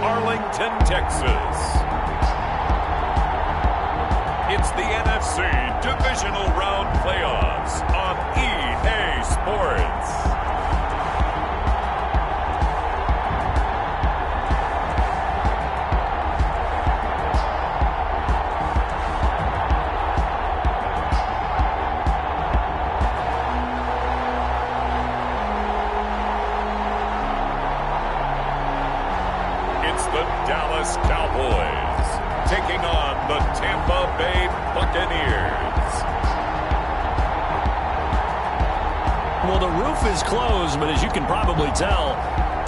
Arlington, Texas. It's the NFC Divisional Round Playoffs on EA Sports. Dallas Cowboys taking on the Tampa Bay Buccaneers. Well, the roof is closed, but as you can probably tell,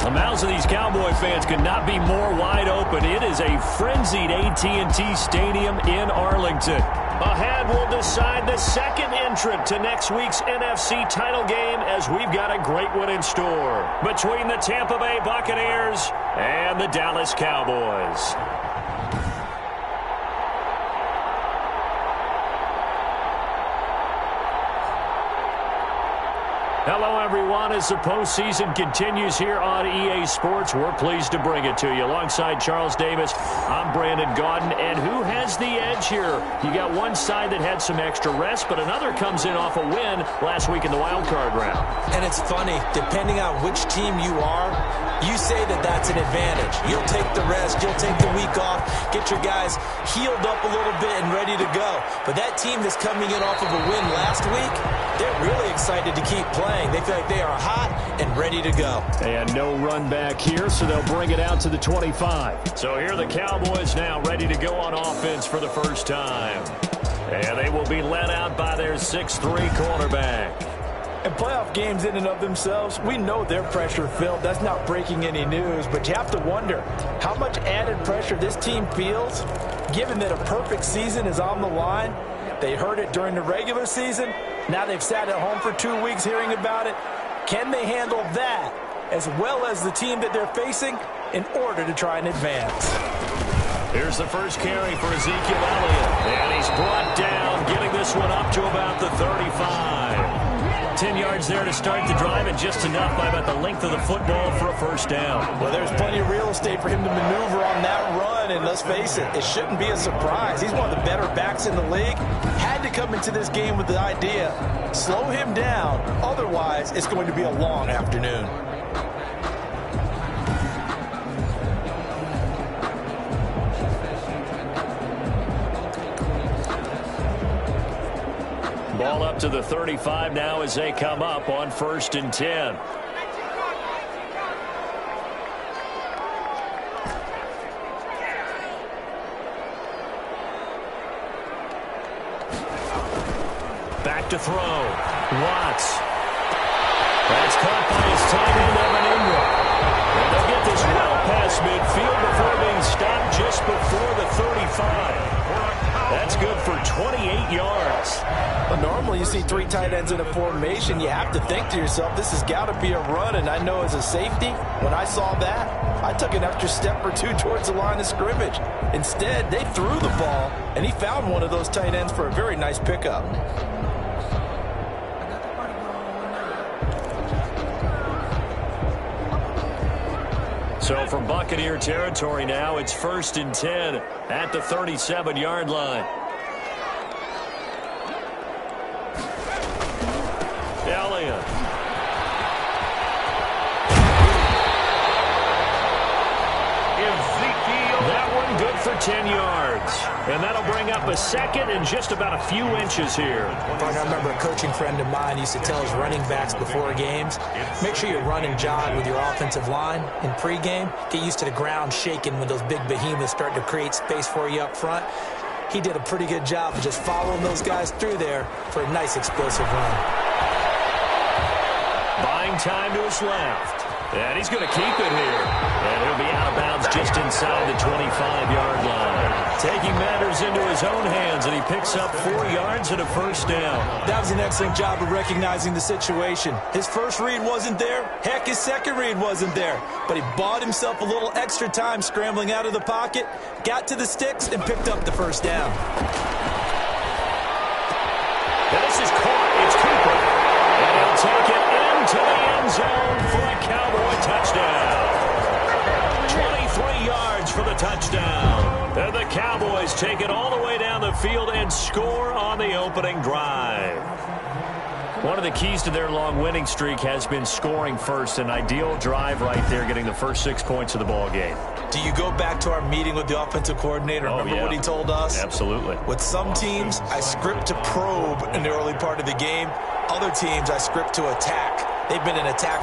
the mouths of these Cowboy fans could not be more wide open. It is a frenzied AT&T Stadium in Arlington. Ahead, we'll decide the second entrant to next week's NFC title game as we've got a great one in store between the Tampa Bay Buccaneers and the Dallas Cowboys. Hello, everyone. As the postseason continues here on EA Sports, we're pleased to bring it to you. Alongside Charles Davis, I'm Brandon Gaudin. And who has the edge here? You got one side that had some extra rest, but another comes in off a win last week in the wild card round. And it's funny, depending on which team you are, you say that that's an advantage. You'll take the rest, you'll take the week off, get your guys healed up a little bit and ready to go. But that team that's coming in off of a win last week, they're really excited to keep playing. They feel like they are hot and ready to go. And no run back here, so they'll bring it out to the 25. So here are the Cowboys now ready to go on offense for the first time. And they will be led out by their 6'3" quarterback. And playoff games in and of themselves, we know they're pressure-filled. That's not breaking any news, but you have to wonder how much added pressure this team feels, given that a perfect season is on the line. They heard it during the regular season. Now they've sat at home for 2 weeks hearing about it. Can they handle that as well as the team that they're facing in order to try and advance? Here's the first carry for Ezekiel Elliott. And he's brought down, getting this one up to about the 35. 10 yards there to start the drive, and just enough by about the length of the football for a first down. Well, there's plenty of real estate for him to maneuver on that run, and let's face it, it shouldn't be a surprise. He's one of the better backs in the league. Had to come into this game with the idea, slow him down, otherwise it's going to be a long afternoon. Ball up to the 35 now as they come up on 1st and 10. Back to throw. Watts. That's caught by his tight end, Evan Ingram. And they'll get this well past midfield before being stopped just before the 35. That's good for 28 yards. But normally you see 3 tight ends in a formation, you have to think to yourself, this has got to be a run. And I know as a safety, when I saw that, I took an extra step or 2 towards the line of scrimmage. Instead, they threw the ball, and he found one of those tight ends for a very nice pickup. So from Buccaneer territory now, it's 1st and 10 at the 37-yard line. Elliott. That one good for 10 yards. And that'll bring up a second and just about a few inches here. I remember a coaching friend of mine used to tell his running backs before games, make sure you run and jog with your offensive line in pregame. Get used to the ground shaking when those big behemoths start to create space for you up front. He did a pretty good job of just following those guys through there for a nice explosive run. Buying time to his left. And he's going to keep it here. And he'll be out of bounds just inside the 25-yard line. Taking matters into his own hands, and he picks up 4 yards and a first down. That was an excellent job of recognizing the situation. His first read wasn't there. Heck, his second read wasn't there. But he bought himself a little extra time scrambling out of the pocket, got to the sticks, and picked up the first down. Now this is caught. It's Cooper. And he'll take it into the end zone for a Cowboy touchdown. 23 touchdown. And the Cowboys take it all the way down the field and score on the opening drive. One of the keys to their long winning streak has been scoring first. An ideal drive right there, getting the first 6 points of the ball game. Do you go back to our meeting with the offensive coordinator? Remember what he told us? Absolutely. With some teams, I script to probe in the early part of the game. Other teams, I script to attack. They've been an attack.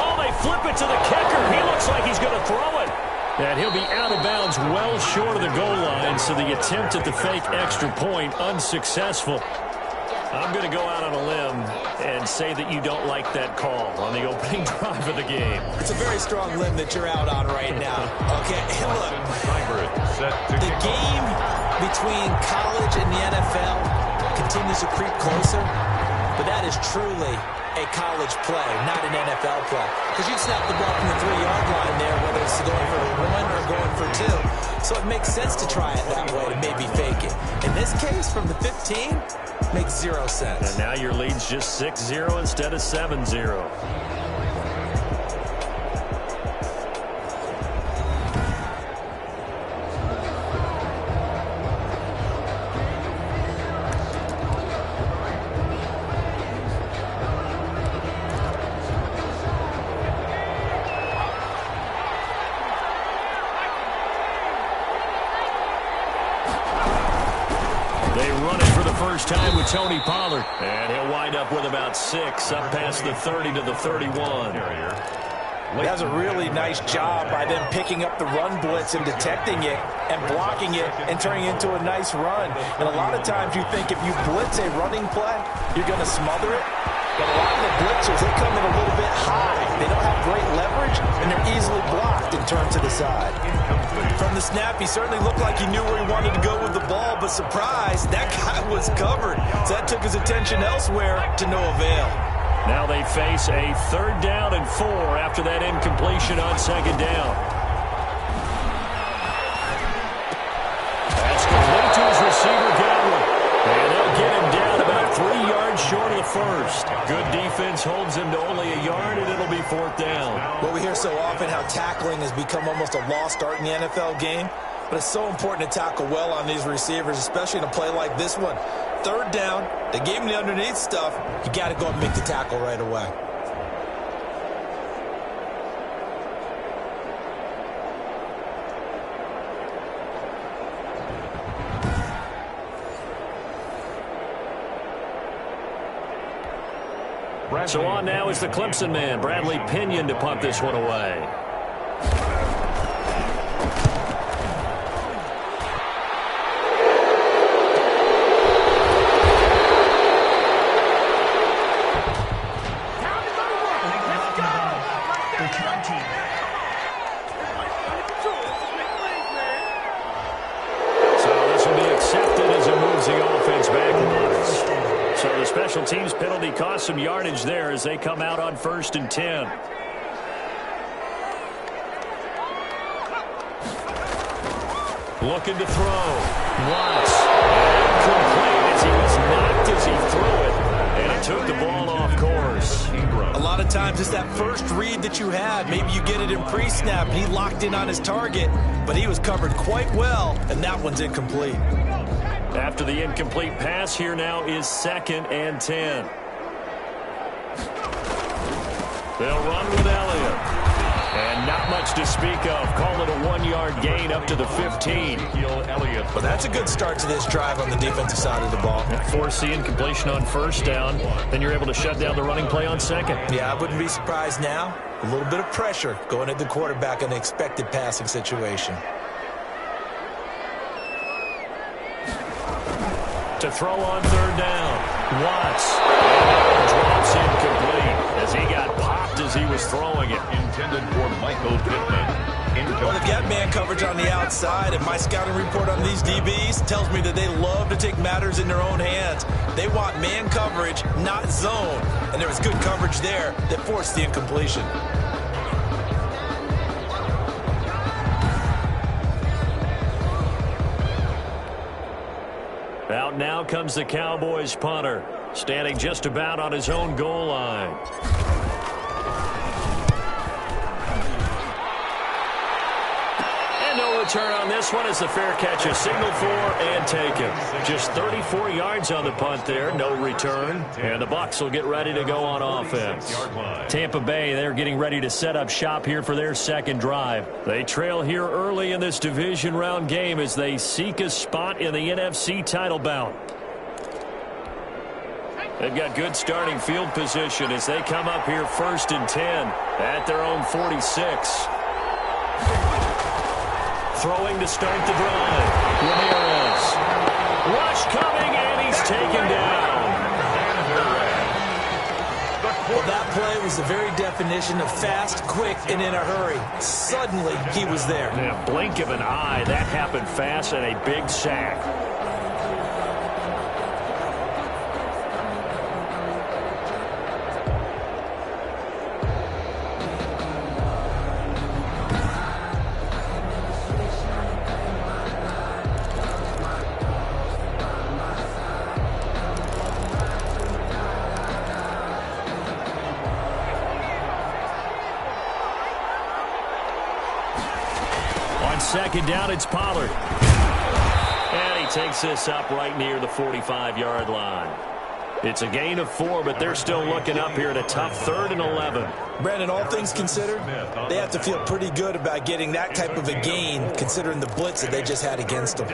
Oh, they flip it to the kicker. He looks like he's going to throw it. And he'll be out of bounds well short of the goal line, so the attempt at the fake extra point unsuccessful. I'm going to go out on a limb and say that you don't like that call on the opening drive of the game. It's a very strong limb that you're out on right now. Okay, look, the game between college and the NFL continues to creep closer, but that is truly a college play, not an NFL play. Because you'd snap the ball from the 3-yard line there, whether it's going for 1 or going for 2. So it makes sense to try it that way to maybe fake it. In this case, from the 15, makes 0 sense. And now your lead's just 6-0 instead of 7-0. Time with Tony Pollard, and he'll wind up with about 6 up past the 30 to the 31. He does a really nice job by them picking up the run blitz and detecting it and blocking it and turning it into a nice run. And a lot of times you think if you blitz a running play, you're going to smother it. But a lot of the blitzers, they come in a little bit high. They don't have great leverage, and they're easily blocked and turned to the side. From the snap, he certainly looked like he knew where he wanted to go with the ball, but surprise, that guy was covered. So that took his attention elsewhere to no avail. Now they face a 3rd down and 4 after that incompletion on 2nd down. That's complete to his receiver, Godwin. And they'll get him down about 3 yards short of the first. Good defense holds him to only a yard, and it'll be 4th down. Well, we hear so often how tackling has become almost a lost art in the NFL game. But it's so important to tackle well on these receivers, especially in a play like this one. 3rd down, they gave him the underneath stuff. You got to go and make the tackle right away. So on now is the Clemson man, Bradley Pinion, to punt this one away. Special teams penalty cost some yardage there as they come out on 1st and 10. Looking to throw. Watts. Incomplete as he was knocked as he threw it. And he took the ball off course. A lot of times it's that first read that you have. Maybe you get it in pre-snap and he locked in on his target, but he was covered quite well, and that one's incomplete. After the incomplete pass, here now is 2nd and 10. They'll run with Elliott. And not much to speak of. Call it a 1-yard gain up to the 15. Well, that's a good start to this drive on the defensive side of the ball. Force the incompletion on 1st down. Then you're able to shut down the running play on 2nd. Yeah, I wouldn't be surprised now. A little bit of pressure going at the quarterback in an expected passing situation. To throw on 3rd down. Watts. And drops incomplete as he got popped as he was throwing it. Intended for Michael Pittman. Well, they've got man coverage on the outside, and my scouting report on these DBs tells me that they love to take matters in their own hands. They want man coverage, not zone. And there was good coverage there that forced the incompletion. Out now comes the Cowboys punter, standing just about on his own goal line. no turn on this one as the fair catch is signaled for and taken. Just 34 yards on the punt there, no return. And the Bucs will get ready to go on offense. Tampa Bay, they're getting ready to set up shop here for their second drive. They trail here early in this division round game as they seek a spot in the NFC title bout. They've got good starting field position as they come up here 1st and 10 at their own 46. Throwing to start the drive. Ramirez. Rush coming, and he's taken down. Well, that play was the very definition of fast, quick, and in a hurry. Suddenly, he was there. In a blink of an eye, that happened fast and a big sack. Second down, it's Pollard. And he takes this up right near the 45-yard line. It's a gain of 4, but they're still looking up here at a tough 3rd and 11. Brandon, all things considered, they have to feel pretty good about getting that type of a gain, considering the blitz that they just had against them.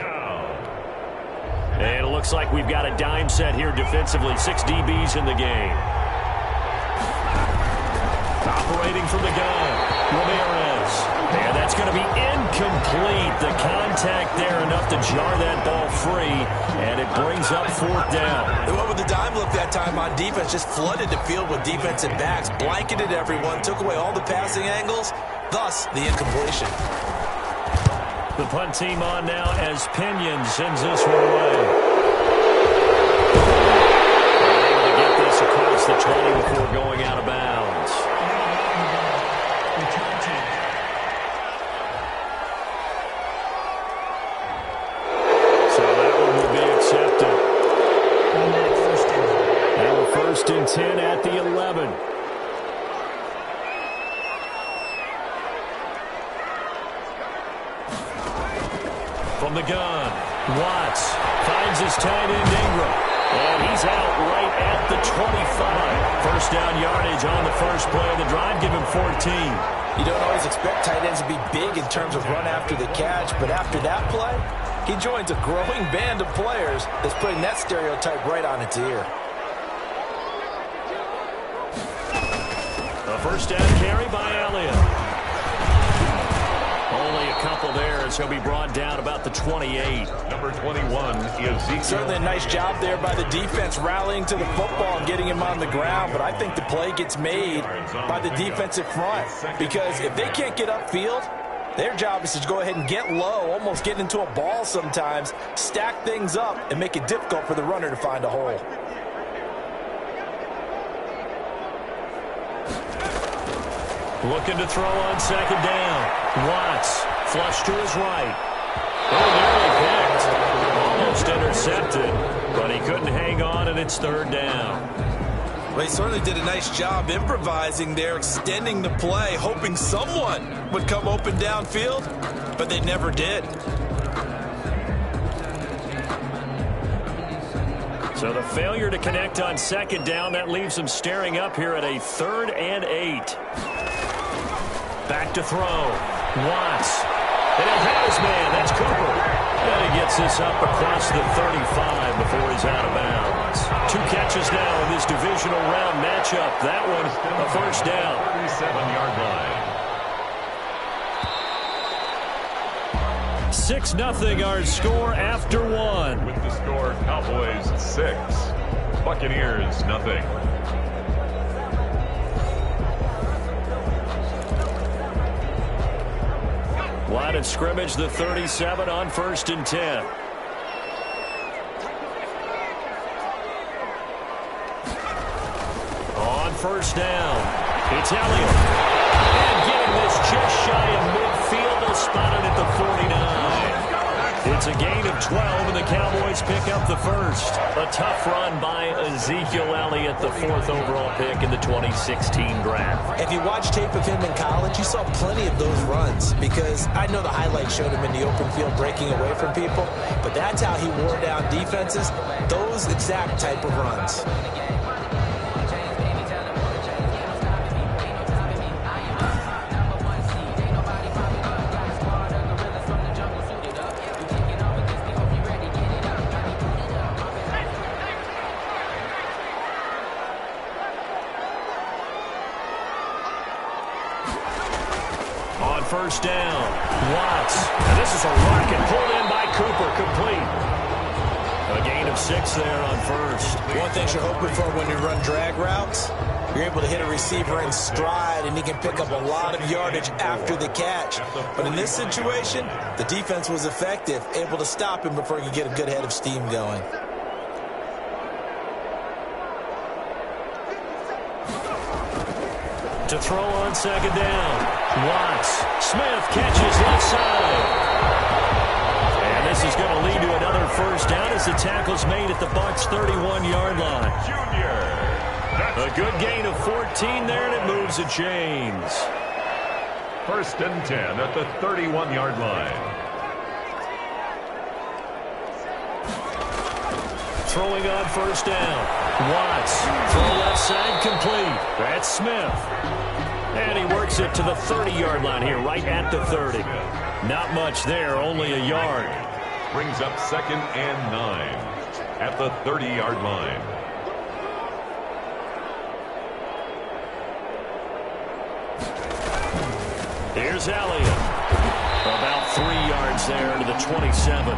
And it looks like we've got a dime set here defensively. 6 DBs in the game. Operating from the gun, Ramirez. And that's going to be incomplete. The contact there enough to jar that ball free, and it brings up 4th down. They went with the dime look that time on defense, just flooded the field with defensive backs, blanketed everyone, took away all the passing angles, thus the incompletion. The punt team on now as Pinion sends this one away. Able to get this across the 20 before going out of bounds. First and 10 at the 11. From the gun, Watts finds his tight end Ingram. And he's out right at the 25. First down yardage on the first play of the drive. Give him 14. You don't always expect tight ends to be big in terms of run after the catch, but after that play, he joins a growing band of players that's putting that stereotype right on its ear. A first down carry by Elliott. Only a couple there as he'll be brought down about the 28. Number 21 is Zeke. Certainly a nice job there by the defense rallying to the football and getting him on the ground, but I think the play gets made by the defensive front because if they can't get upfield, their job is to go ahead and get low, almost get into a ball sometimes, stack things up, and make it difficult for the runner to find a hole. Looking to throw on second down. Watts, flush to his right. Oh, nearly picked. Almost intercepted, but he couldn't hang on, and it's 3rd down. Well, he certainly did a nice job improvising there, extending the play, hoping someone would come open downfield, but they never did. So the failure to connect on second down, that leaves him staring up here at a 3rd and 8. Back to throw. Watts. And he'll have his man. That's Cooper. And he gets this up across the 35 before he's out of bounds. 2 catches now in this divisional round matchup. That one, a first down. 37-yard line. 6-0 our score after 1. With the score, Cowboys 6, Buccaneers 0. Line of scrimmage, the 37 on 1st and 10. On first down, it's Elliott. And getting this just shy of midfield, they'll spot it at the 49. It's a gain of 12, and the Cowboys pick up the first. A tough run by Ezekiel Elliott, the 4th overall pick in the 2016 draft. If you watch tape of him in college, you saw plenty of those runs, because I know the highlights showed him in the open field breaking away from people, but that's how he wore down defenses, those exact type of runs. First down, Watts. And this is a rocket pulled in by Cooper, complete. A gain of 6 there on first. One thing you're hoping for when you run drag routes, you're able to hit a receiver in stride, and he can pick up a lot of yardage after the catch. But in this situation, the defense was effective, able to stop him before he could get a good head of steam going. To throw on second down. Watts. Smith catches left side. And this is going to lead to another first down as the tackle's made at the Bucs' 31-yard line. A good gain of 14 there, and it moves the chains. 1st and 10 at the 31-yard line. Throwing on first down. Watts. Throw left side complete. That's Smith. And he works it to the 30-yard line here, right at the 30. Not much there, only a yard. Brings up 2nd and 9 at the 30-yard line. Here's Elliott. About 3 yards there to the 27.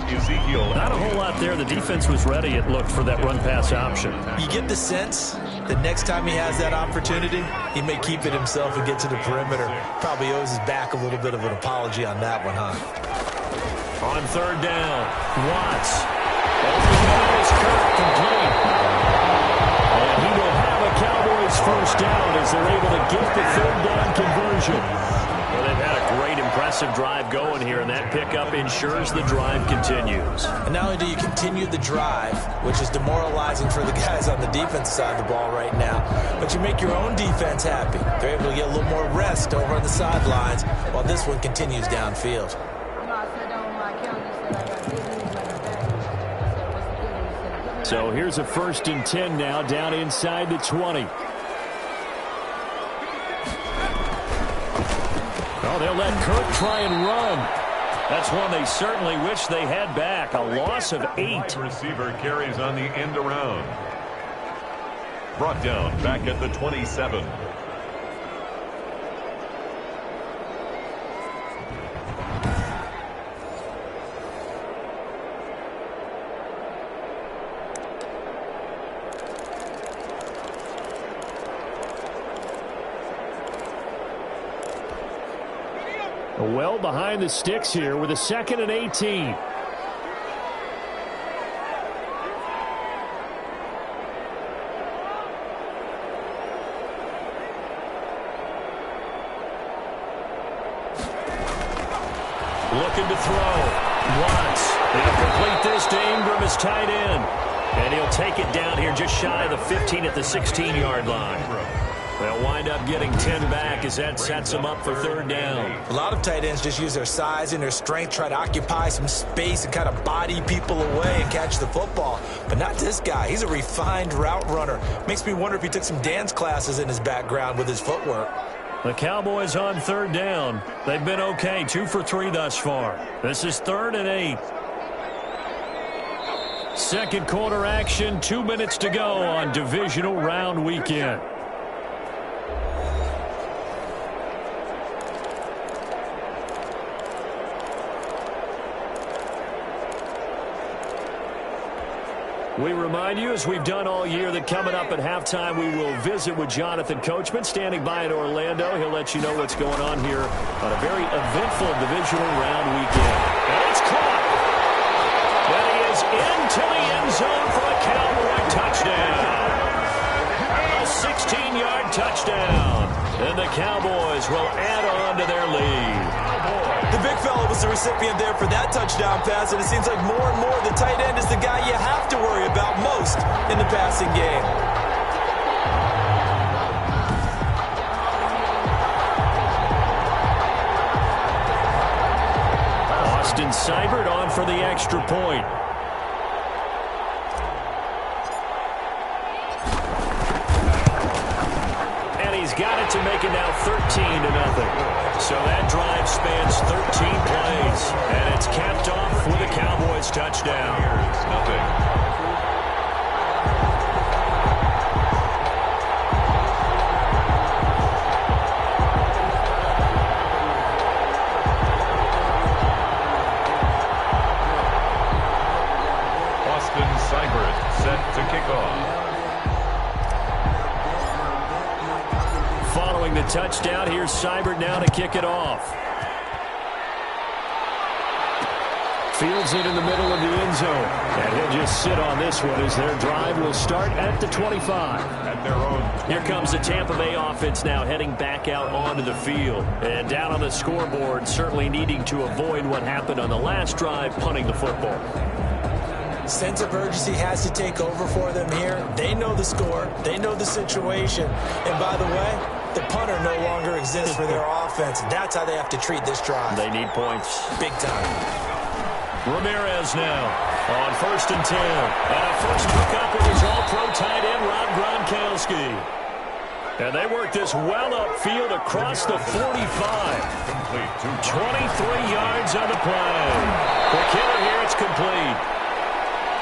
Ezekiel. Not a whole lot there. The defense was ready, it looked, for that run-pass option. You get the sense that next time he has that opportunity, he may keep it himself and get to the perimeter. Probably owes his back a little bit of an apology on that one, huh? On third down, Watts. Overthrows Kirk, complete. And he will have a Cowboys first down as they're able to get the third down conversion. Well, they've had a great, impressive drive going here, and that pickup ensures the drive continues. And not only do you continue the drive, which is demoralizing for the guys on the defense side of the ball right now, but you make your own defense happy. They're able to get a little more rest over on the sidelines while this one continues downfield. So here's a 1st and 10 now, down inside the 20. Oh, they'll let Kirk try and run. That's one they certainly wish they had back. A loss of 8. Receiver carries on the end around. Brought down back at the 27. Well behind the sticks here with a 2nd and 18. Looking to throw. Watts. They'll complete this to Ingram as tight end. And he'll take it down here just shy of the 15 at the 16-yard line. They'll wind up getting 10 back as that sets them up for third down. A lot of tight ends just use their size and their strength, try to occupy some space and kind of body people away and catch the football. But not this guy. He's a refined route runner. Makes me wonder if he took some dance classes in his background with his footwork. The Cowboys on third down. They've been okay, 2 for 3 thus far. This is 3rd and 8. Second quarter action, 2 minutes to go on divisional round weekend. We remind you, as we've done all year, that coming up at halftime, we will visit with Jonathan Coachman, standing by in Orlando. He'll let you know what's going on here on a very eventful divisional round weekend. And it's caught. And he is into the end zone for a Cowboy touchdown. A 16-yard touchdown. And the Cowboys will add on to their lead. The big fella was was the recipient there for that touchdown pass, and it seems like more and more the tight end is the guy you have to worry about most in the passing game. Austin Seibert on for the extra point. And he's got it to make it now 13-0. So that drive spans 13 plays. And it's capped off with a Cowboys touchdown. Nothing. Set to kick off. Following the touchdown, here's Seibert now to kick it off. Fields it in the middle of the end zone. And he'll just sit on this one as their drive will start at the 25. At their own. Here comes the Tampa Bay offense now heading back out onto the field. And down on the scoreboard, certainly needing to avoid what happened on the last drive, punting the football. Sense of urgency has to take over for them here. They know the score. They know the situation. And by the way, the punter no longer exists for their offense. That's how they have to treat this drive. They need points. Big time. Ramirez now on 1st and 10. And a first pick up with his all-pro tight end, Rob Gronkowski. And they work this well upfield across the 45. 23 yards on the play. The killer here, it's complete.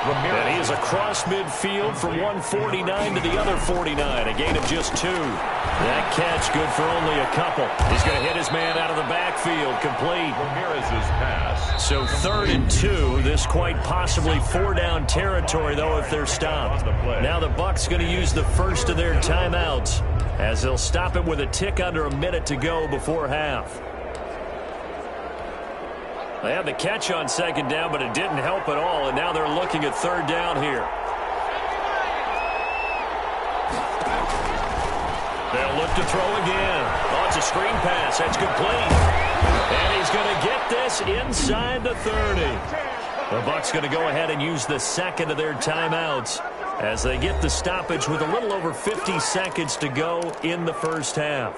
And he is across midfield from 149 to the other 49, a gain of just 2. That catch good for only a couple. He's going to hit his man out of the backfield, complete. Ramirez's pass. So 3rd and 2, this quite possibly 4-down territory, though, if they're stopped. Now the Bucs going to use the first of their timeouts as they'll stop it with a tick under a minute to go before half. They had the catch on 2nd down, but it didn't help at all, and now they're looking at 3rd down here. They'll look to throw again. Oh, it's a screen pass. That's complete. And he's going to get this inside the 30. The Bucs going to go ahead and use the second of their timeouts as they get the stoppage with a little over 50 seconds to go in the first half.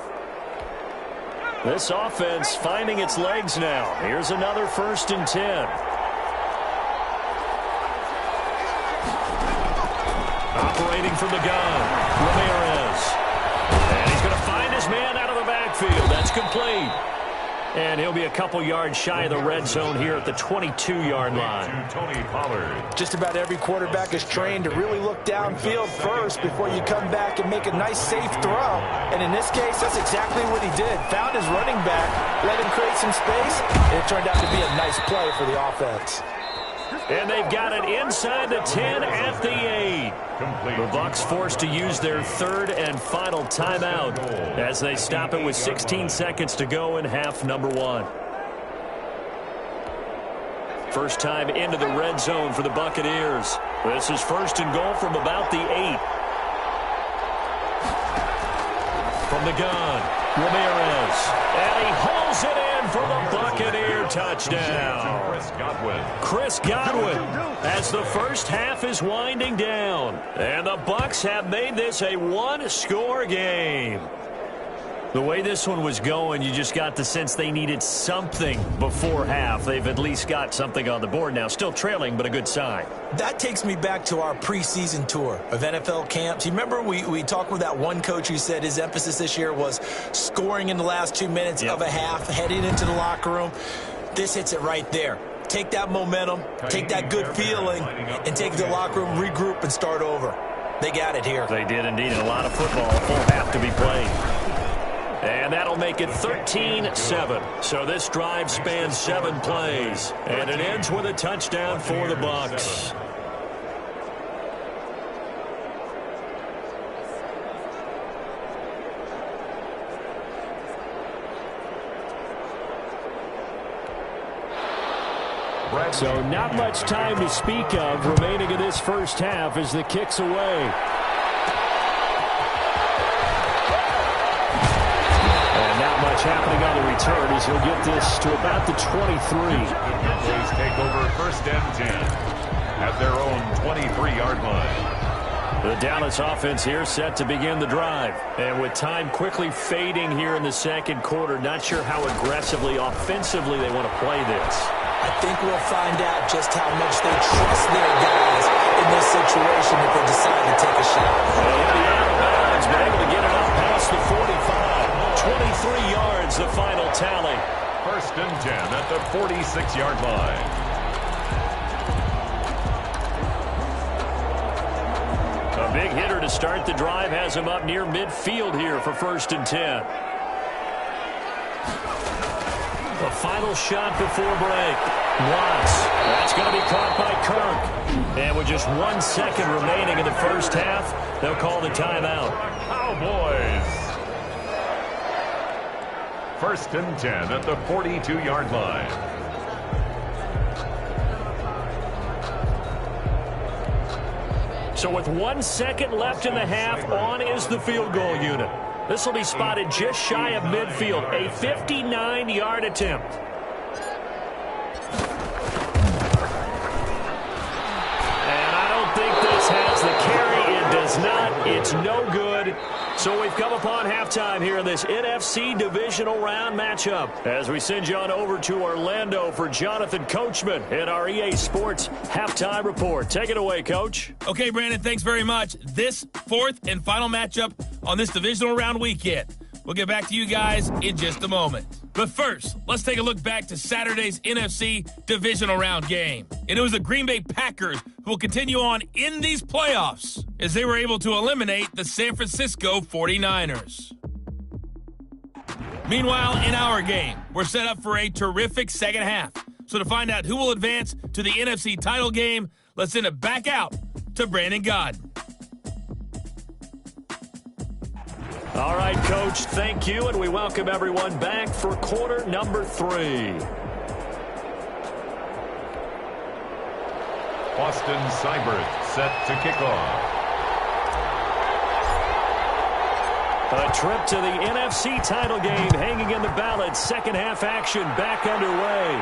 This offense finding its legs now. Here's another 1st and 10. Operating from the gun, Ramirez. And he's going to find his man out of the backfield. That's complete. And he'll be a couple yards shy of the red zone here at the 22-yard line. Tony Pollard. Just about every quarterback is trained to really look downfield first before you come back and make a nice, safe throw. And in this case, that's exactly what he did. Found his running back, let him create some space, and it turned out to be a nice play for the offense. And they've got it inside the 10 at the 8. The Bucs forced to use their 3rd and final timeout as they stop it with 16 seconds to go in half number 1. First time into the red zone for the Buccaneers. This is 1st and goal from about the 8. From the gun, Ramirez. And he hauls it in for the Buccaneer touchdown. Chris Godwin as the first half is winding down. And the Bucs have made this a one-score game. The way this one was going, you just got the sense they needed something before half. They've at least got something on the board now. Still trailing, but a good sign. That takes me back to our preseason tour of NFL camps. You remember we talked with that one coach who said his emphasis this year was scoring in the last 2 minutes of a half, heading into the locker room. This hits it right there. Take that momentum, take that good feeling, and take the locker room, regroup, and start over. They got it here. They did indeed. A lot of football, a full half to be played. And that'll make it 13-7. So this drive spans 7 plays. And it ends with a touchdown for the Bucs. So not much time to speak of remaining in this first half as the kick's away. Happening on the return as he'll get this to about the 23. Cowboys take over 1st and 10 at their own 23-yard line. The Dallas offense here set to begin the drive. And with time quickly fading here in the second quarter, not sure how aggressively, offensively they want to play this. I think we'll find out just how much they trust their guys in this situation if they decide to take a shot. And the out of bounds, but able to get it up past the 45. 23 yards, the final tally. 1st and 10 at the 46-yard line. A big hitter to start the drive has him up near midfield here for 1st and 10. The final shot before break. Watts. That's going to be caught by Kirk. And with just 1 second remaining in the first half, they'll call the timeout. Cowboys. 1st and 10 at the 42-yard line. So with 1 second left in the half, on is the field goal unit. This will be spotted just shy of midfield. A 59-yard attempt. And I don't think this has the carry. It does not. It's no good. So we've come upon halftime here in this NFC Divisional Round matchup. As we send you on over to Orlando for Jonathan Coachman in our EA Sports Halftime Report. Take it away, Coach. Okay, Brandon, thanks very much. This 4th and final matchup on this Divisional Round weekend. We'll get back to you guys in just a moment. But first, let's take a look back to Saturday's NFC Divisional Round game. And it was the Green Bay Packers who will continue on in these playoffs as they were able to eliminate the San Francisco 49ers. Meanwhile, in our game, we're set up for a terrific second half. So to find out who will advance to the NFC title game, let's send it back out to Brandon Godden. All right, Coach, thank you, and we welcome everyone back for quarter number 3. Austin Seibert set to kick off. A trip to the NFC title game hanging in the balance. Second half action back underway.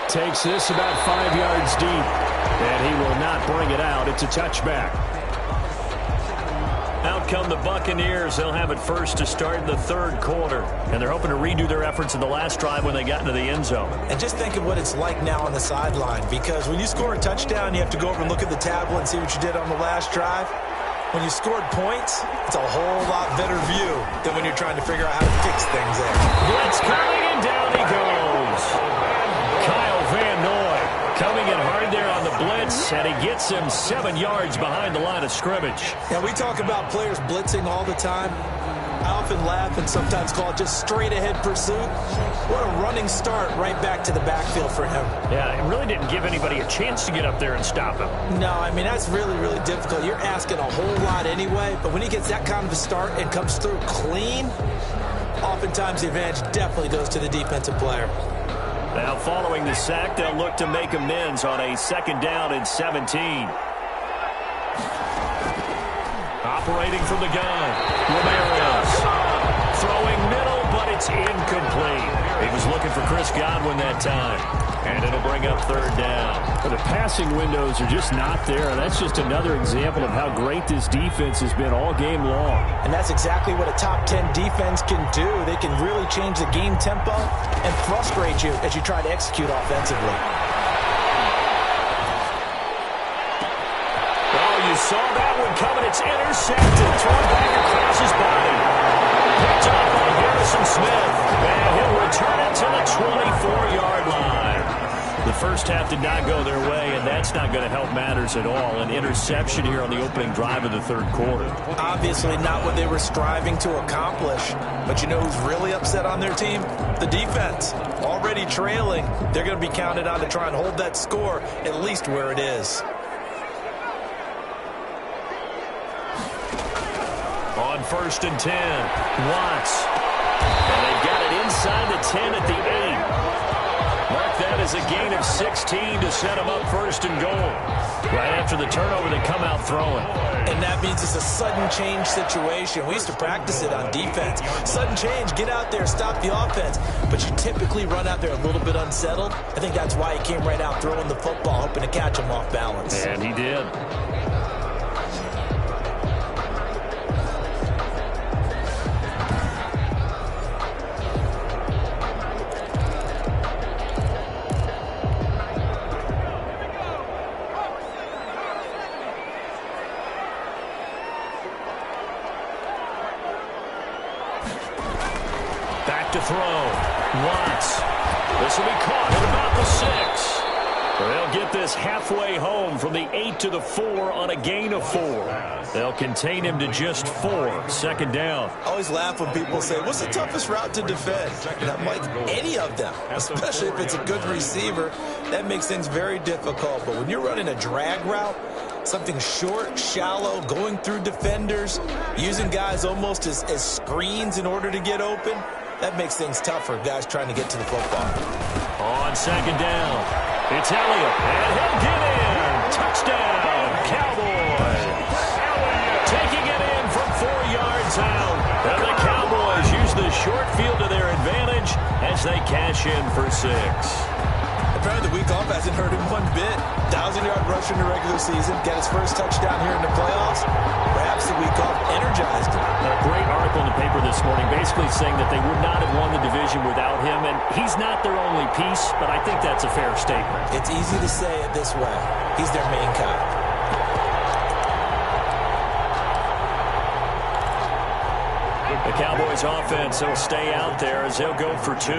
Takes this about 5 yards deep, and he will not bring it out. It's a touchback. Out come the Buccaneers. They'll have it first to start the third quarter. And they're hoping to redo their efforts in the last drive when they got into the end zone. And just think of what it's like now on the sideline, because when you score a touchdown, you have to go over and look at the tablet and see what you did on the last drive. When you scored points, it's a whole lot better view than when you're trying to figure out how to fix things there. Blitz coming, and down he goes. Kyle Van Noy coming in hard there on the blitz, and he gets him 7 yards behind the line of scrimmage. Now, we talk about players blitzing all the time. I often laugh and sometimes call it just straight-ahead pursuit. What a running start right back to the backfield for him. Yeah, it really didn't give anybody a chance to get up there and stop him. No, I mean, that's really, really difficult. You're asking a whole lot anyway, but when he gets that kind of a start and comes through clean, oftentimes the advantage definitely goes to the defensive player. Now, following the sack, they'll look to make amends on a 2nd down and 17. Operating from the gun, Ramirez. Throwing middle, but it's incomplete. He was looking for Chris Godwin that time. And it'll bring up 3rd down. Well, the passing windows are just not there. That's just another example of how great this defense has been all game long. And that's exactly what a top 10 defense can do. They can really change the game tempo and frustrate you as you try to execute offensively. Oh, you saw that one coming. It's intercepted. Thrown back across his body. Picked up by Harrison Smith. And he'll return it to the 24-yard line. The first half did not go their way, and that's not going to help matters at all. An interception here on the opening drive of the third quarter. Obviously not what they were striving to accomplish. But you know who's really upset on their team? The defense. Already trailing. They're going to be counted on to try and hold that score at least where it is. On 1st and 10, Watts. And they've got it inside the 10 at the 8. Mark that is a gain of 16 to set them up first and goal. Right after the turnover, they come out throwing. And that means it's a sudden change situation. We used to practice it on defense. Sudden change, get out there, stop the offense. But you typically run out there a little bit unsettled. I think that's why he came right out throwing the football, hoping to catch him off balance. And he did. To throw. Watts. This will be caught at about the 6. They'll get this halfway home from the 8 to the 4 on a gain of 4. They'll contain him to just 4. Second down. I always laugh when people say, what's the toughest route to defend? And I'm like, any of them, especially if it's a good receiver. That makes things very difficult. But when you're running a drag route, something short, shallow, going through defenders, using guys almost as screens in order to get open, that makes things tough for guys trying to get to the football. On second down, it's Elliott, and he'll get in. Touchdown, Cowboys. Taking it in from 4 yards out. And the Cowboys use the short field to their advantage as they cash in for 6. Apparently the week off hasn't hurt him one bit. 1,000-yard rush in the regular season, get his first touchdown here in the playoffs. Perhaps the week off energized him. A great article in the paper this morning basically saying that they would not have won the division without him, and he's not their only piece, but I think that's a fair statement. It's easy to say it this way. He's their main guy. The Cowboys offense will stay out there as they'll go for 2.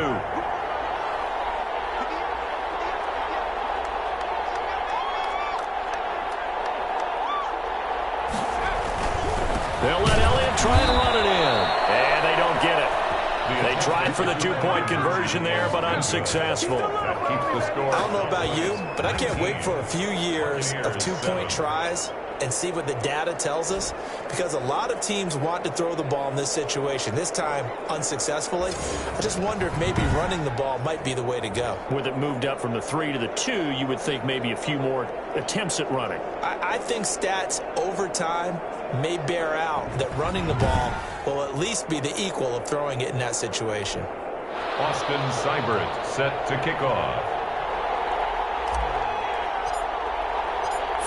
They'll let Elliott try and run it in. And they don't get it. They tried for the 2-point conversion there, but unsuccessful. I don't know about you, but I can't wait for a few years of 2-point tries and see what the data tells us, because a lot of teams want to throw the ball in this situation, this time unsuccessfully. I just wonder if maybe running the ball might be the way to go. With it moved up from the 3 to the 2, you would think maybe a few more attempts at running. I think stats over time may bear out that running the ball will at least be the equal of throwing it in that situation. Austin Seibert set to kick off.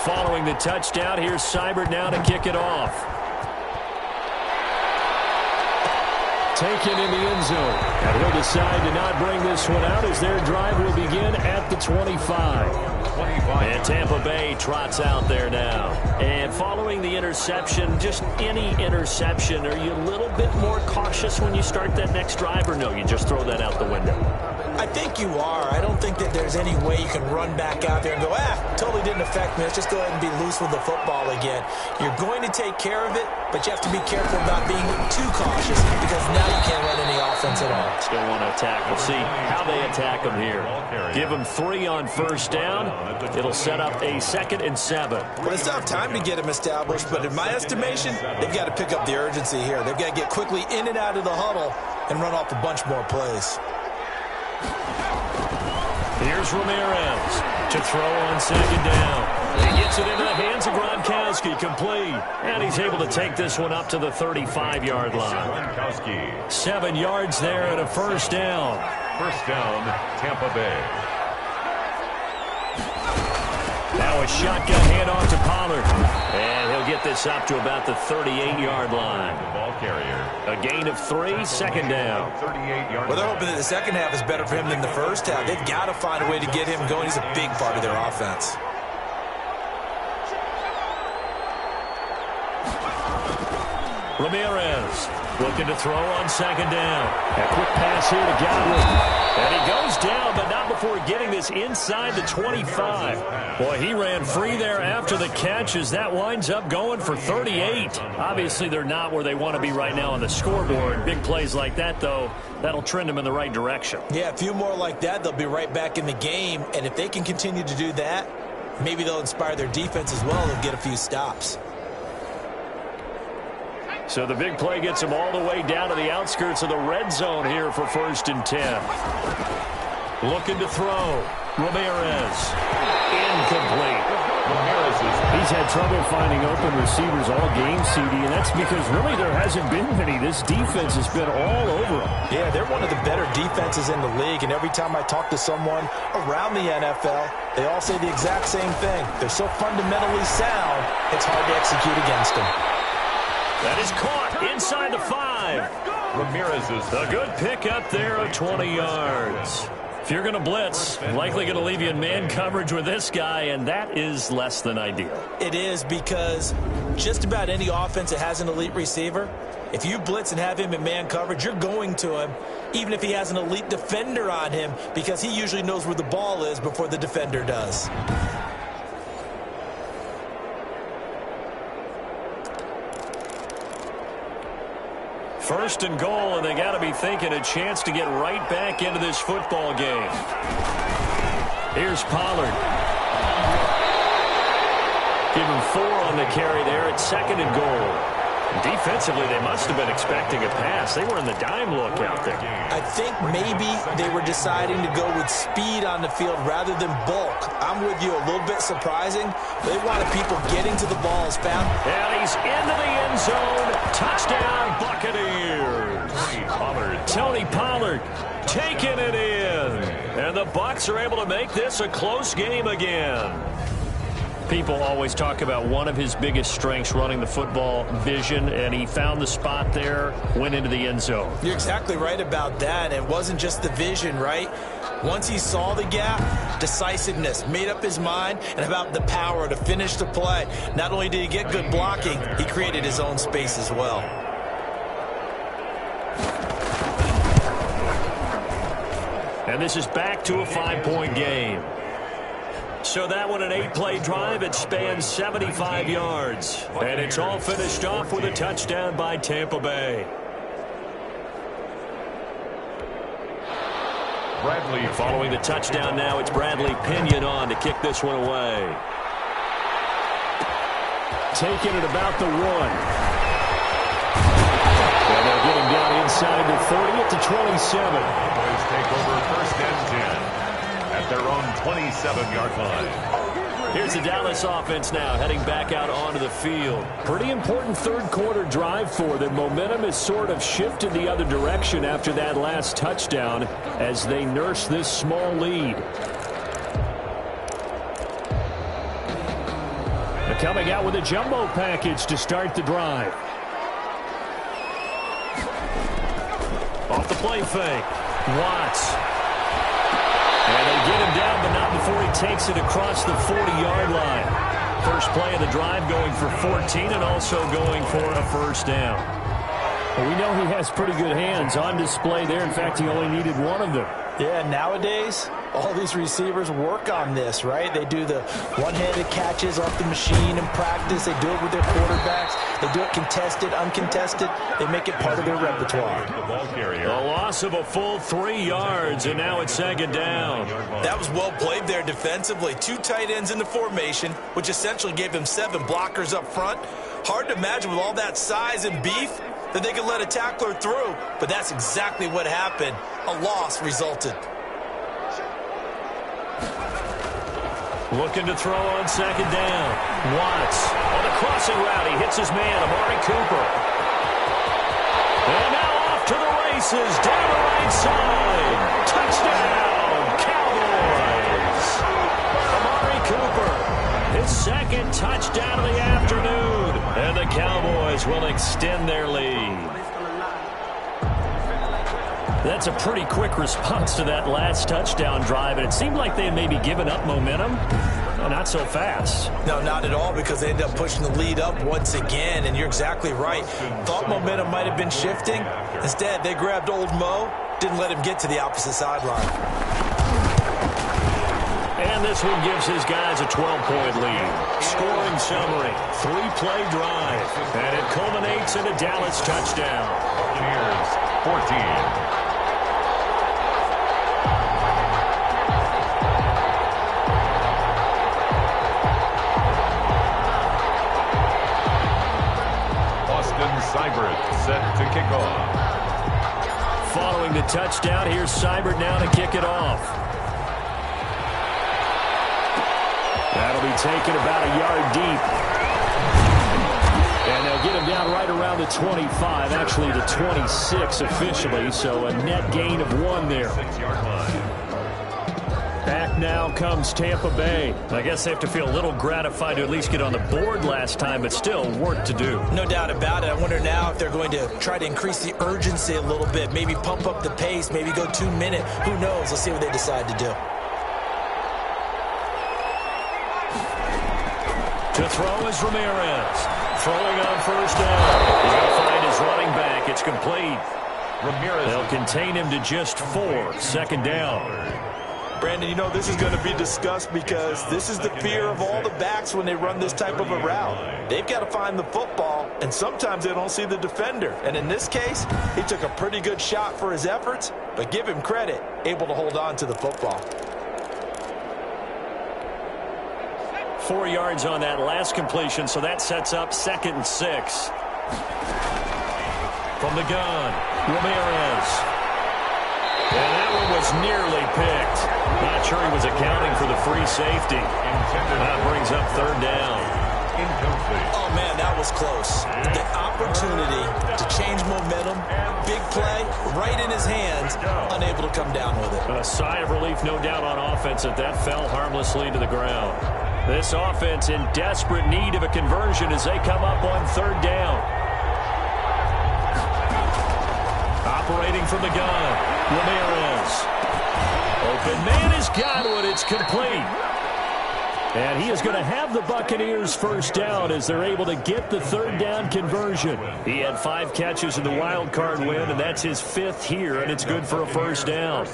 Following the touchdown, here's Seibert now to kick it off. Taken in the end zone. And he'll decide to not bring this one out as their drive will begin at the 25. And Tampa Bay trots out there now. And following the interception, just any interception, are you a little bit more cautious when you start that next drive, or no, you just throw that out the window? I think you are. I don't think that there's any way you can run back out there and go, totally didn't affect me. Let's just go ahead and be loose with the football again. You're going to take care of it, but you have to be careful about being too cautious, because now you can't run any offense at all. Still want to attack. We'll see how they attack them here. Give them 3 on first down. It'll set up a 2nd and 7. Well, they still have time to get them established, but in my estimation, they've got to pick up the urgency here. They've got to get quickly in and out of the huddle and run off a bunch more plays. Here's Ramirez to throw on 2nd down. He gets it into the hands of Gronkowski, complete. And he's able to take this one up to the 35-yard line. 7 yards there and a first down. First down, Tampa Bay. Now a shotgun handoff to Pollard. And he'll get this up to about the 38-yard line. The ball carrier. A gain of 3, second down. 38-yard. Well, they're hoping that the second half is better for him than the first half. They've got to find a way to get him going. He's a big part of their offense. Ramirez looking to throw on 2nd down. A quick pass here to Godwin. And he goes down, but not before getting this inside the 25. Boy, he ran free there after the catch as that winds up going for 38. Obviously, they're not where they want to be right now on the scoreboard. Big plays like that, though, that'll trend them in the right direction. Yeah, a few more like that, they'll be right back in the game. And if they can continue to do that, maybe they'll inspire their defense as well and get a few stops. So the big play gets them all the way down to the outskirts of the red zone here for 1st and 10. Looking to throw. Ramirez. Incomplete. He's had trouble finding open receivers all game, CD, and that's because really there hasn't been many. This defense has been all over them. Yeah, they're one of the better defenses in the league, and every time I talk to someone around the NFL, they all say the exact same thing. They're so fundamentally sound, it's hard to execute against them. That is caught inside the 5. Ramirez is a good pick up there of 20 yards. If you're going to blitz, likely going to leave you in man coverage with this guy, and that is less than ideal. It is, because just about any offense that has an elite receiver, if you blitz and have him in man coverage, you're going to him, even if he has an elite defender on him, because he usually knows where the ball is before the defender does. First and goal, and they got to be thinking a chance to get right back into this football game. Here's Pollard. Give him 4 on the carry there at 2nd and goal. Defensively, they must have been expecting a pass. They were in the dime look out there. I think maybe they were deciding to go with speed on the field rather than bulk. I'm with you, a little bit surprising. They wanted people getting to the ball as fast. And he's into the end zone. Touchdown, Buccaneers. Tony Pollard taking it in. And the Bucs are able to make this a close game again. People always talk about one of his biggest strengths, running the football, vision, and he found the spot there, went into the end zone. You're exactly right about that. It wasn't just the vision, right? Once he saw the gap, decisiveness, made up his mind, and about the power to finish the play. Not only did he get good blocking, he created his own space as well. And this is back to a 5-point game. So that one, an 8-play drive. It spans 75 yards. And it's all finished off with a touchdown by Tampa Bay. Bradley. Following the touchdown now, it's Bradley Pinion on to kick this one away. Taking it about the 1. And they'll get him down inside the 30 at the 27. Cowboys take over 1st and 10. At their own 27-yard line. Here's the Dallas offense now heading back out onto the field. Pretty important third-quarter drive for them. Momentum has sort of shifted the other direction after that last touchdown as they nurse this small lead. They're coming out with a jumbo package to start the drive. Off the play fake. Watts. And they get him down, but not before he takes it across the 40-yard line. First play of the drive going for 14 and also going for a first down. Well, we know he has pretty good hands on display there. In fact, he only needed one of them. Yeah, nowadays, all these receivers work on this, right? They do the one-handed catches off the machine in practice. They do it with their quarterbacks. They do it contested, uncontested. They make it part of their repertoire. A loss of a full 3 yards, and now it's 2nd down. That was well played there defensively. 2 tight ends in the formation, which essentially gave them 7 blockers up front. Hard to imagine with all that size and beef that they could let a tackler through, but that's exactly what happened. A loss resulted. Looking to throw on 2nd down. Watts on the crossing route. He hits his man, Amari Cooper. And now off to the races, down the right side. Touchdown, Cowboys. Amari Cooper, his 2nd touchdown of the afternoon. And the Cowboys will extend their lead. That's a pretty quick response to that last touchdown drive, and it seemed like they had maybe given up momentum. No, not so fast. No, not at all, because they ended up pushing the lead up once again, and you're exactly right. Thought momentum might have been shifting. Instead, they grabbed old Mo, didn't let him get to the opposite sideline. And this one gives his guys a 12-point lead. Scoring summary, 3-play drive, and it culminates in a Dallas touchdown. Buccaneers, 14. Seibert set to kick off. Following the touchdown, here's Seibert now to kick it off. That'll be taken about a yard deep. And they'll get him down right around the 25, actually the 26 officially, so a net gain of 1 there. 6-yard line. Back now comes Tampa Bay. I guess they have to feel a little gratified to at least get on the board last time, but still work to do. No doubt about it. I wonder now if they're going to try to increase the urgency a little bit, maybe pump up the pace, maybe go 2-minute. Who knows? Let's see what they decide to do. To throw is Ramirez. Throwing on first down. He's going to find his running back. It's complete. Ramirez. They'll contain him to just 4. Second down. Brandon, you know this is going to be discussed because this is the fear of all the backs when they run this type of a route. They've got to find the football, and sometimes they don't see the defender. And in this case, he took a pretty good shot for his efforts, but give him credit, able to hold on to the football. 4 yards on that last completion, so that sets up 2nd and 6. From the gun, Ramirez. And that one was nearly picked. Not sure he was accounting for the free safety. That brings up 3rd down. Incomplete. Oh, man, that was close. The opportunity to change momentum, big play, right in his hands, unable to come down with it. A sigh of relief, no doubt, on offense that fell harmlessly to the ground. This offense in desperate need of a conversion as they come up on 3rd down. Operating from the gun, Ramirez. Open man has got one. It's complete. And he is going to have the Buccaneers first down as they're able to get the 3rd down conversion. He had 5 catches in the wild card win, and that's his 5th here, and it's good for a first down.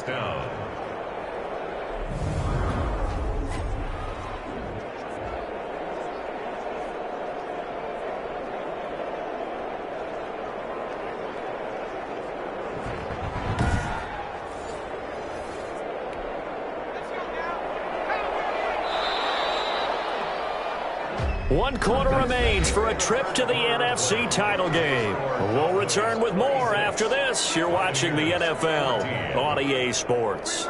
One quarter remains for a trip to the NFC title game. We'll return with more after this. You're watching the NFL on EA Sports.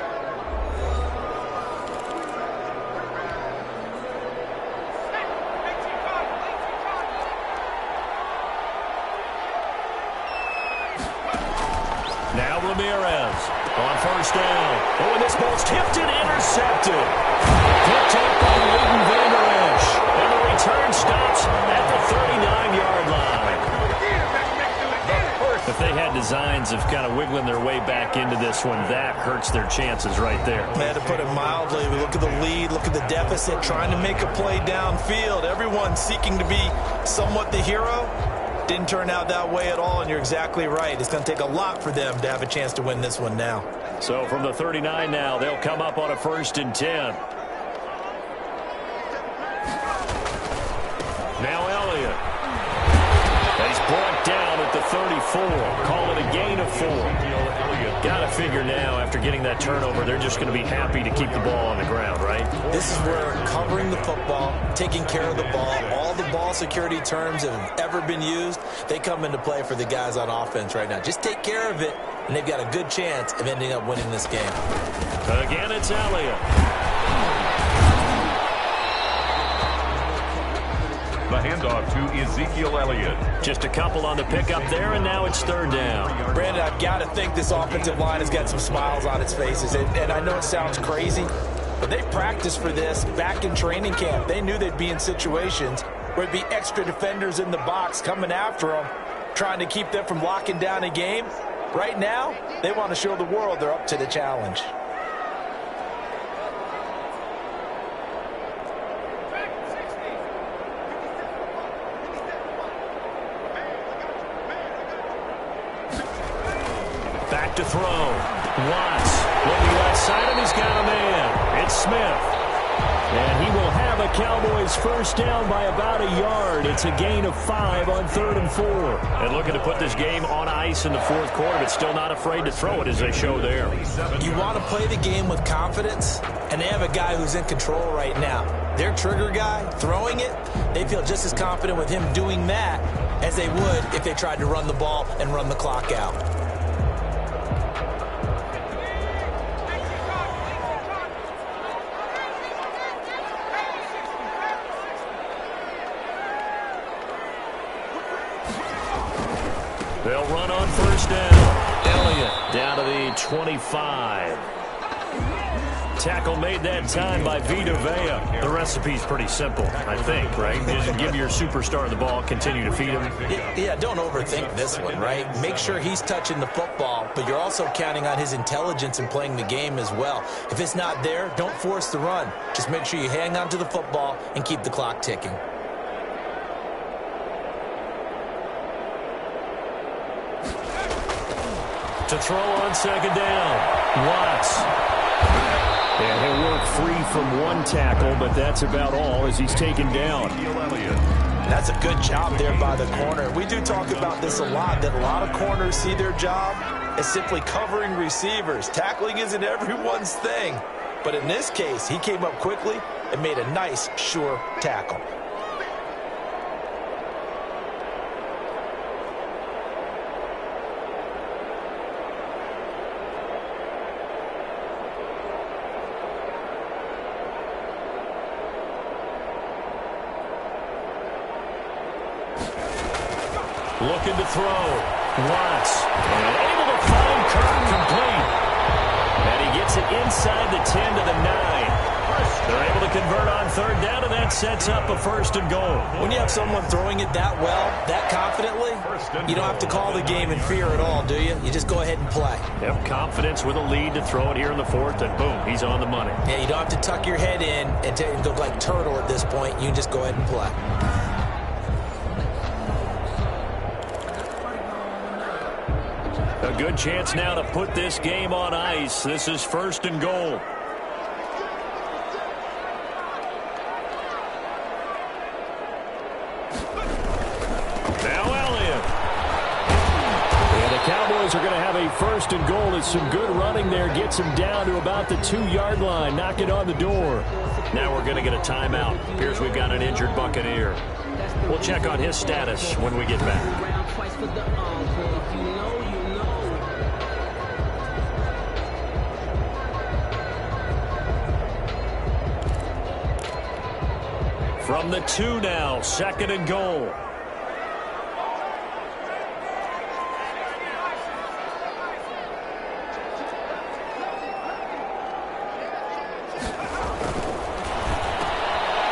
Now Ramirez on first down. Oh, and this ball's tipped and intercepted. Picked up by Leighton Vander Esch. And the return stops at the 39-yard line. If they had designs of kind of wiggling their way back into this one, that hurts their chances right there. Man, to put it mildly, we look at the lead, look at the deficit, trying to make a play downfield. Everyone seeking to be somewhat the hero. Didn't turn out that way at all, and you're exactly right. It's going to take a lot for them to have a chance to win this one now. So from the 39 now, they'll come up on a 1st and 10. Now Elliott. He's brought down at the 34. Call it a gain of 4. Got to figure now, after getting that turnover, they're just going to be happy to keep the ball on the ground, right? This is where covering the football, taking care of the ball, all the ball security terms that have ever been used, they come into play for the guys on offense right now. Just take care of it, and they've got a good chance of ending up winning this game. Again, it's Elliott. The handoff to Ezekiel Elliott. Just a couple on the pickup there, and now it's 3rd down. Brandon, I've got to think this offensive line has got some smiles on its faces. And I know it sounds crazy, but they practiced for this back in training camp. They knew they'd be in situations where it'd be extra defenders in the box coming after them, trying to keep them from locking down a game. Right now, they want to show the world they're up to the challenge. Back to throw. Watts looking left side, and he's got a man. It's Smith. And he will have a Cowboys first down by about a yard. It's a gain of 5 on 3rd and 4. And looking to put this game on ice in the 4th quarter, but still not afraid to throw it as they show there. You want to play the game with confidence, and they have a guy who's in control right now. Their trigger guy, throwing it, they feel just as confident with him doing that as they would if they tried to run the ball and run the clock out. They'll run on first down. Elliott down to the 25. Tackle made that time by Vita Vea. The recipe's pretty simple, I think, right? Just give your superstar the ball, continue to feed him. Yeah, don't overthink this one, right? Make sure he's touching the football, but you're also counting on his intelligence in playing the game as well. If it's not there, don't force the run. Just make sure you hang on to the football and keep the clock ticking. To throw on second down, Watts. And he'll work free from one tackle, but that's about all as he's taken down. That's a good job there by the corner. We do talk about this a lot, that a lot of corners see their job as simply covering receivers. Tackling isn't everyone's thing. But in this case, he came up quickly and made a nice, sure tackle. Looking to throw. Watts. And able to find Kirk complete. And he gets it inside the 10 to the 9. They're able to convert on third down, and that sets up a first and goal. When you have someone throwing it that well, that confidently, you don't have to call the game in fear at all, do you? You just go ahead and play. Yep, confidence with a lead to throw it here in the fourth, and boom, he's on the money. Yeah, you don't have to tuck your head in and look like turtle at this point. You can just go ahead and play. A good chance now to put this game on ice. This is first and goal. Now Elliott. And the Cowboys are going to have a first and goal as some good running there gets him down to about the 2-yard line. Knock it on the door. Now we're going to get a timeout. Appears we've got an injured Buccaneer. We'll check on his status when we get back. From the 2 now, second and goal.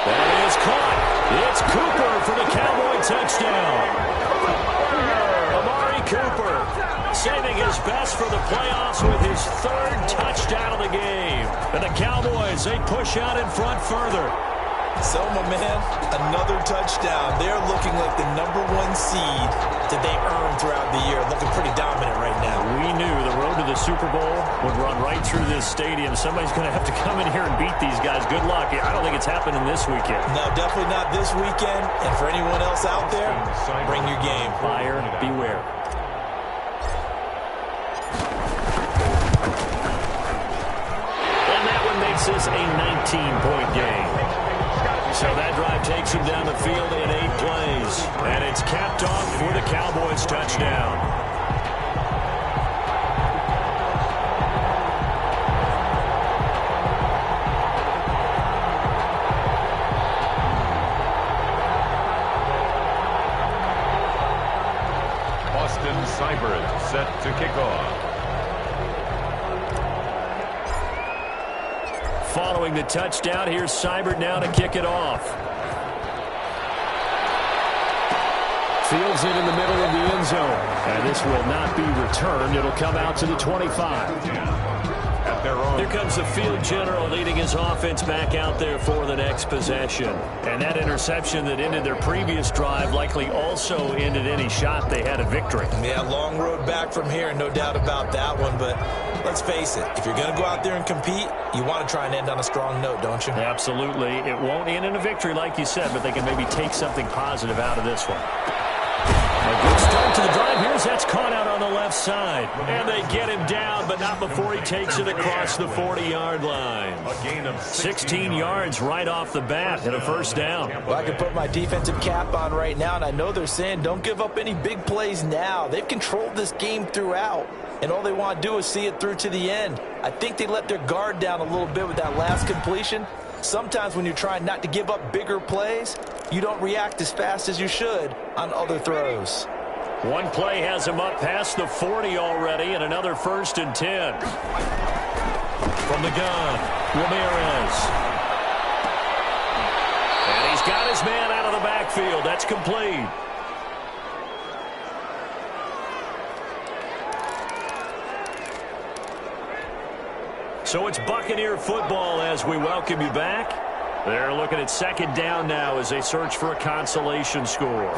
That is caught. It's Cooper for the Cowboy touchdown. Amari Cooper saving his best for the playoffs with his 3rd touchdown of the game. And the Cowboys, they push out in front further. So, my man, another touchdown. They're looking like the #1 seed that they earned throughout the year. Looking pretty dominant right now. We knew the road to the Super Bowl would run right through this stadium. Somebody's going to have to come in here and beat these guys. Good luck. I don't think it's happening this weekend. No, definitely not this weekend. And for anyone else out there, bring your game. Buyer, beware. And that one makes this a 19-point game. So that drive takes him down the field in 8 plays. And it's capped off for the Cowboys touchdown. Austin Seibert set to kick off. Following the touchdown, here's Seibert now to kick it off. Fields it in the middle of the end zone. And this will not be returned. It'll come out to the 25. Here comes the field general leading his offense back out there for the next possession. And that interception that ended their previous drive likely also ended any shot they had at victory. Yeah, long road back from here, no doubt about that one. But let's face it, if you're going to go out there and compete, you want to try and end on a strong note, don't you? Absolutely. It won't end in a victory like you said, but they can maybe take something positive out of this one. A good start to the drive. Here's that's caught out on the left side. And they get him down, but not before he takes it across the 40-yard line. A gain of 16 yards right off the bat and a first down. Well, I can put my defensive cap on right now, and I know they're saying don't give up any big plays now. They've controlled this game throughout, and all they want to do is see it through to the end. I think they let their guard down a little bit with that last completion. Sometimes when you're trying not to give up bigger plays, you don't react as fast as you should on other throws. One play has him up past the 40 already, and another 1st and 10. From the gun, Ramirez. And he's got his man out of the backfield. That's complete. So it's Buccaneer football as we welcome you back. They're looking at 2nd down now as they search for a consolation score.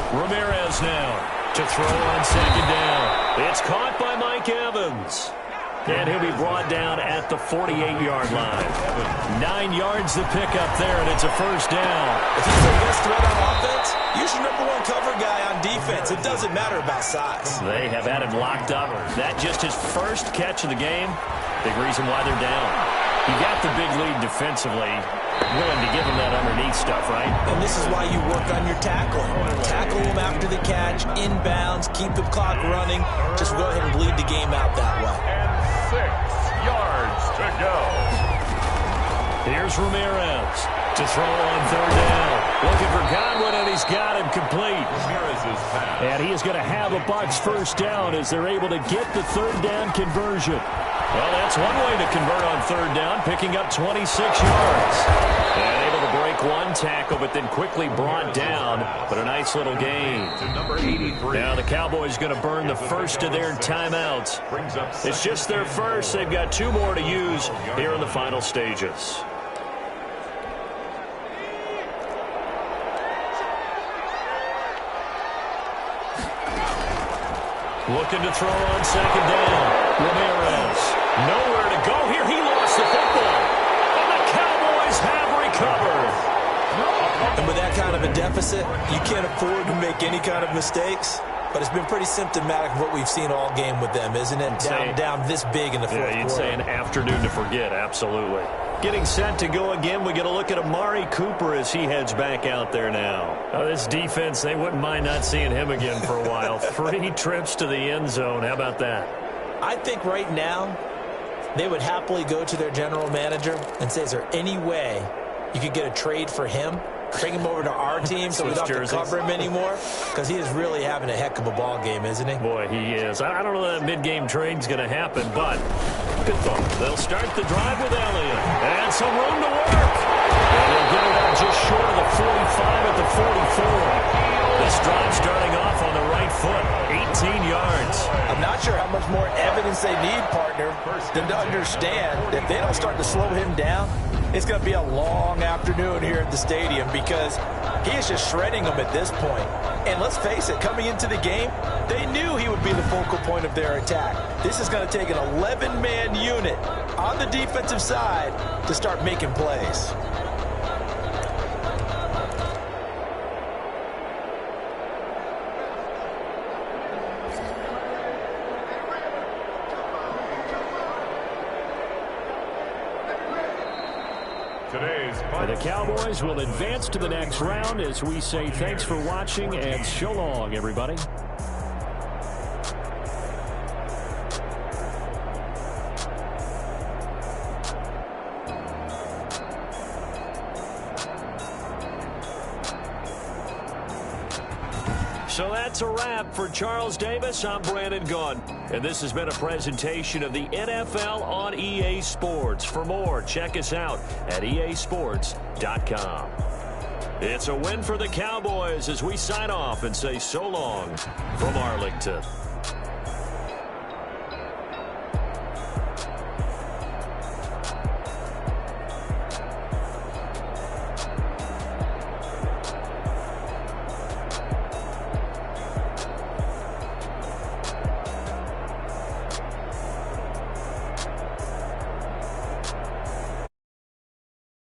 Ramirez now to throw on 2nd down. It's caught by Mike Evans. And he'll be brought down at the 48-yard line. 9 yards to pick up there, and it's a 1st down. If he's their best threat on offense, use your #1 cover guy on defense. It doesn't matter about size. They have had him locked up. That just his 1st catch of the game. Big reason why they're down. You got the big lead defensively. Willing to give him that underneath stuff, right? And this is why you work on your tackling. Tackle him after the catch, inbounds, keep the clock running. Just go ahead and bleed the game out that way. And 6 yards to go. Here's Ramirez to throw on 3rd down. Looking for Godwin, and he's got him complete. Ramirez's pass. And he is going to have a Bucs 1st down as they're able to get the 3rd down conversion. Well, that's one way to convert on 3rd down, picking up 26 yards. And able to break one tackle, but then quickly brought down. But a nice little gain. To number 83. Now the Cowboys going to burn the 1st of their timeouts. It's just their 1st. They've got 2 more to use here in the final stages. Looking to throw on 2nd down. Ramirez. Nowhere to go here. He lost the football. And the Cowboys have recovered. And with that kind of a deficit, you can't afford to make any kind of mistakes. But it's been pretty symptomatic of what we've seen all game with them, isn't it? Down this big in the 4th quarter. Yeah, you'd say an afternoon to forget, absolutely. Getting set to go again, we get a look at Amari Cooper as he heads back out there now. This defense, they wouldn't mind not seeing him again for a while. 3 trips to the end zone. How about that? I think right now they would happily go to their general manager and say, is there any way you could get a trade for him? Bring him over to our team so we don't have to cover him anymore? Because he is really having a heck of a ball game, isn't he? Boy, he is. I don't know that mid-game trade's going to happen, but good thought. They'll start the drive with Elliott. And some room to work. And they'll get it out just short of the 45 at the 44. This drive starting off on the right foot. 18 yards. I'm not sure how much more evidence they need, partner, than to understand if they don't start to slow him down, it's going to be a long afternoon here at the stadium because he is just shredding them at this point. And let's face it, coming into the game, they knew he would be the focal point of their attack. This is going to take an 11-man unit on the defensive side to start making plays. The Cowboys will advance to the next round as we say thanks for watching and so long, everybody. So that's a wrap for Charles Davis. I'm Brandon Gunn. And this has been a presentation of the NFL on EA Sports. For more, check us out at easports.com. It's a win for the Cowboys as we sign off and say so long from Arlington.